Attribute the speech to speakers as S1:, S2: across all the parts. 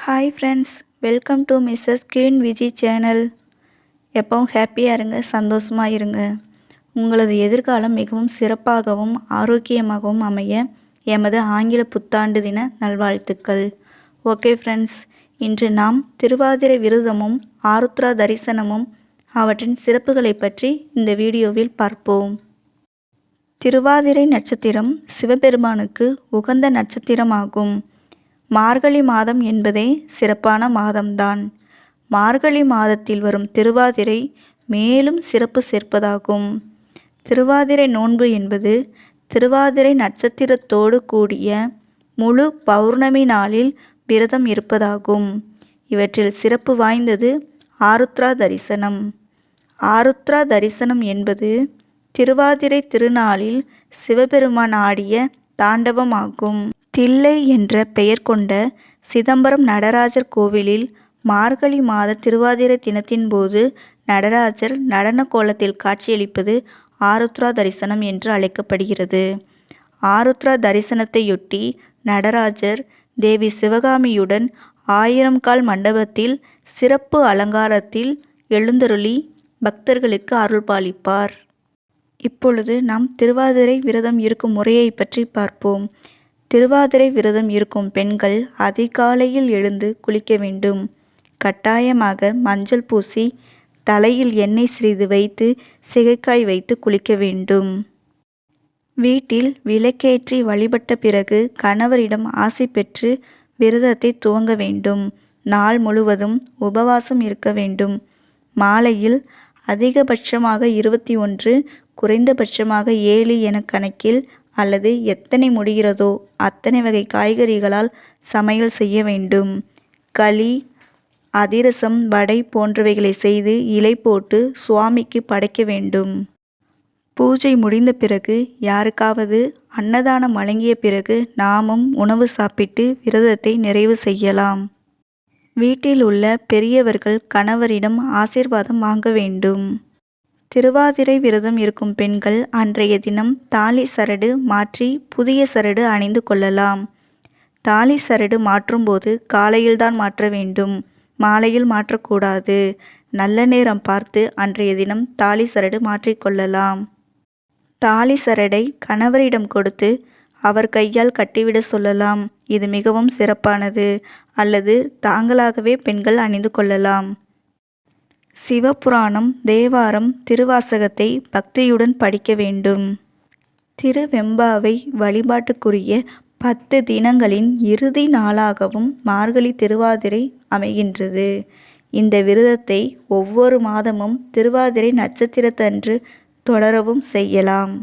S1: Hi friends, welcome to Mrs queen Viji channel. எப்பவும் ஹாப்பியாக இருங்க, சந்தோஷமாக இருங்க. உங்களது எதிர்காலம் மிகவும் சிறப்பாகவும் ஆரோக்கியமாகவும் அமைய எமது ஆங்கில புத்தாண்டு தின நல்வாழ்த்துக்கள். ஓகே ஃப்ரெண்ட்ஸ், இன்று நாம் திருவாதிரை விரதமும் ஆருத்ரா தரிசனமும் அவற்றின் சிறப்புகளை பற்றி இந்த வீடியோவில் பார்ப்போம். திருவாதிரை நட்சத்திரம் சிவபெருமானுக்கு உகந்த நட்சத்திரமாகும். மார்கழி மாதம் என்பதே சிறப்பான மாதம்தான். மார்கழி மாதத்தில் வரும் திருவாதிரை மேலும் சிறப்பு சேர்ப்பதாகும். திருவாதிரை நோன்பு என்பது திருவாதிரை நட்சத்திரத்தோடு கூடிய முழு பௌர்ணமி நாளில் விரதம் இருப்பதாகும். இவற்றில் சிறப்பு வாய்ந்தது ஆருத்ரா தரிசனம். ஆருத்ரா தரிசனம் என்பது திருவாதிரை திருநாளில் சிவபெருமான் ஆடிய தாண்டவமாகும். தில்லை என்ற பெயர் கொண்ட சிதம்பரம் நடராஜர் கோவிலில் மார்கழி மாத திருவாதிரை தினத்தின் போது நடராஜர் நடன கோலத்தில் காட்சியளிப்பது ஆருத்ரா தரிசனம் என்று அழைக்கப்படுகிறது. ஆருத்ரா தரிசனத்தையொட்டி நடராஜர் தேவி சிவகாமியுடன் 1000 கால் மண்டபத்தில் சிறப்பு அலங்காரத்தில் எழுந்தருளி பக்தர்களுக்கு அருள்பாலிப்பார். இப்பொழுது நாம் திருவாதிரை விரதம் இருக்கும் முறையை பற்றி பார்ப்போம். திருவாதிரை விரதம் இருக்கும் பெண்கள் அதிகாலையில் எழுந்து குளிக்க வேண்டும். கட்டாயமாக மஞ்சள் பூசி தலையில் எண்ணெய் சிறிது வைத்து சிகைக்காய் வைத்து குளிக்க வேண்டும். வீட்டில் விளக்கேற்றி வழிபட்ட பிறகு கணவரிடம் ஆசி பெற்று விரதத்தை துவங்க வேண்டும். நாள் முழுவதும் உபவாசம் இருக்க வேண்டும். மாலையில் அதிகபட்சமாக 21, குறைந்தபட்சமாக 7 என கணக்கில் அல்லது எத்தனை முடிகிறதோ அத்தனை வகை காய்கறிகளால் சமையல் செய்ய வேண்டும். களி, அதிரசம், வடை போன்றவைகளை செய்து இலை போட்டு சுவாமிக்கு படைக்க வேண்டும். பூஜை முடிந்த பிறகு யாருக்காவது அன்னதானம் வழங்கிய பிறகு நாமும் உணவு சாப்பிட்டு விரதத்தை நிறைவு செய்யலாம். வீட்டில் உள்ள பெரியவர்கள் கணவரிடம் ஆசீர்வாதம் வாங்க வேண்டும். திருவாதிரை விரதம் இருக்கும் பெண்கள் அன்றைய தினம் தாலி சரடு மாற்றி புதிய சரடு அணிந்து கொள்ளலாம். தாலி சரடு மாற்றும்போது காலையில்தான் மாற்ற வேண்டும், மாலையில் மாற்றக்கூடாது. நல்ல நேரம் பார்த்து அன்றைய தினம் தாலி சரடு மாற்றிக்கொள்ளலாம். தாலி சரடை கணவரிடம் கொடுத்து அவர் கையால் கட்டிவிட சொல்லலாம். இது மிகவும் சிறப்பானது. அல்லது தாங்களாகவே பெண்கள் அணிந்து கொள்ளலாம். சிவபுராணம், தேவாரம், திருவாசகத்தை பக்தியுடன் படிக்க வேண்டும். திருவெம்பாவை வழிபாட்டுக்குரிய 10 தினங்களின் இறுதி நாளாகவும் மார்கழி திருவாதிரை அமைகின்றது. இந்த விரதத்தை ஒவ்வொரு மாதமும் திருவாதிரை நட்சத்திரத்தன்று தொடரவும் செய்யலாம்.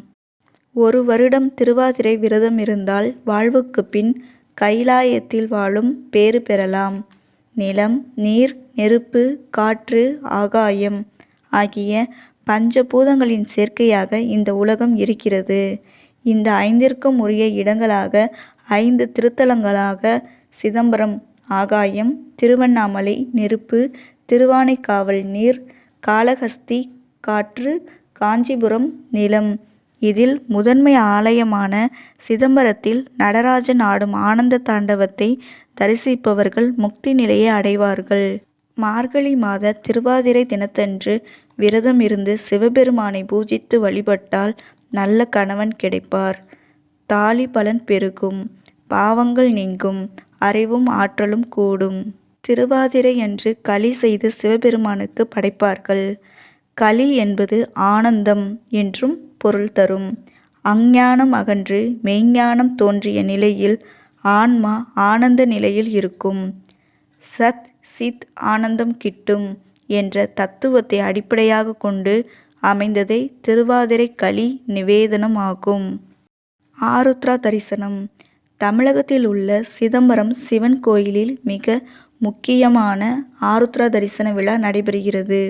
S1: ஒரு வருடம் திருவாதிரை விரதம் இருந்தால் வாழ்வுக்கு பின் கைலாயத்தில் வாழும் பேறு பெறலாம். நிலம், நீர், நெருப்பு, காற்று, ஆகாயம் ஆகிய பஞ்சபூதங்களின் சேர்க்கையாக இந்த உலகம் இருக்கிறது. இந்த 5ற்கும் உரிய இடங்களாக 5 திருத்தலங்களாக சிதம்பரம் ஆகாயம், திருவண்ணாமலை நெருப்பு, திருவானைக்காவல் நீர், காளஹஸ்தி காற்று, காஞ்சிபுரம் நிலம். இதில் முதன்மை ஆலயமான சிதம்பரத்தில் நடராஜன் ஆடும் ஆனந்த தாண்டவத்தை தரிசிப்பவர்கள் முக்தி நிலையை அடைவார்கள். மார்கழி மாத திருவாதிரை தினத்தன்று விரதம் இருந்து சிவபெருமானை பூஜித்து வழிபட்டால் நல்ல கணவன் கிடைப்பார். தாலி பலன் பெருகும், பாவங்கள் நீங்கும், அறிவும் ஆற்றலும் கூடும். திருவாதிரை அன்று களி செய்து சிவபெருமானுக்கு படைப்பார்கள். களி என்பது ஆனந்தம் என்றும் பொருள் தரும். அஞ்ஞானம் அகன்று மெய்ஞானம் தோன்றிய நிலையில் ஆன்மா ஆனந்த நிலையில் இருக்கும். சத் சித் ஆனந்தம் கிட்டும் என்ற தத்துவத்தை அடிப்படையாக கொண்டு அமைந்ததே திருவாதிரை களி நிவேதனம் ஆகும். ஆருத்ரா தரிசனம். தமிழகத்தில் உள்ள சிதம்பரம் சிவன் கோயிலில் மிக முக்கியமான ஆருத்ரா தரிசன விழா நடைபெறுகிறது.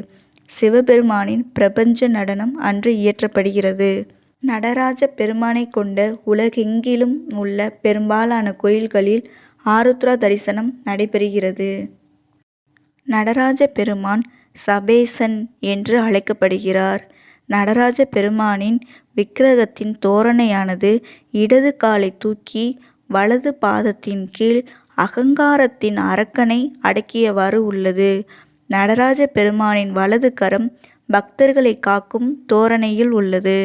S1: சிவபெருமானின் பிரபஞ்ச நடனம் அன்று இயற்றப்படுகிறது. நடராஜ பெருமானை கொண்ட உலகெங்கிலும் உள்ள பெரும்பாலான கோயில்களில் ஆருத்ரா தரிசனம் நடைபெறுகிறது. நடராஜ பெருமான் சபேசன் என்று அழைக்கப்படுகிறார். நடராஜ பெருமானின் விக்கிரகத்தின் தோரணையானது இடது காலை தூக்கி வலது பாதத்தின் கீழ் அகங்காரத்தின் அரக்கனை அடக்கியவாறு உள்ளது. நடராஜ பெருமானின் வலது கரம் பக்தர்களை காக்கும் தோரணையில் உள்ளது.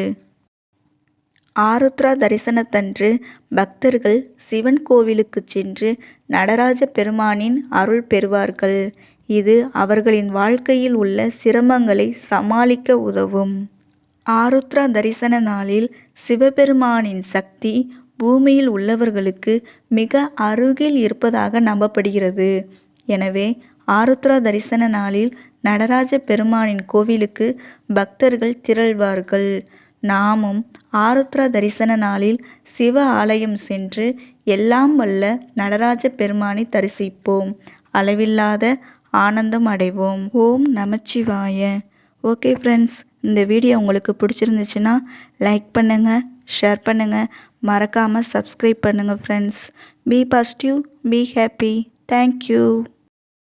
S1: ஆருத்ரா தரிசனத்தன்று பக்தர்கள் சிவன் கோவிலுக்கு சென்று நடராஜ பெருமானின் அருள் பெறுவார்கள். இது அவர்களின் வாழ்க்கையில் உள்ள சிரமங்களை சமாளிக்க உதவும். ஆருத்ரா தரிசன நாளில் சிவபெருமானின் சக்தி பூமியில் உள்ளவர்களுக்கு மிக அருகில் இருப்பதாக நம்பப்படுகிறது. எனவே ஆருத்ரா தரிசன நாளில் நடராஜ பெருமானின் கோவிலுக்கு பக்தர்கள் திரள்வார்கள். நாமும் ஆருத்ரா தரிசன நாளில் சிவ ஆலயம் சென்று எல்லாம் வல்ல நடராஜ பெருமானை தரிசிப்போம். அளவில்லாத ஆனந்தம் அடைவோம். ஓம் நமச்சிவாய. ஓகே ஃப்ரெண்ட்ஸ், இந்த வீடியோ உங்களுக்கு பிடிச்சிருந்துச்சுன்னா லைக் பண்ணுங்கள், ஷேர் பண்ணுங்கள், மறக்காமல் சப்ஸ்கிரைப் பண்ணுங்கள் friends. Be positive, be happy. Thank you.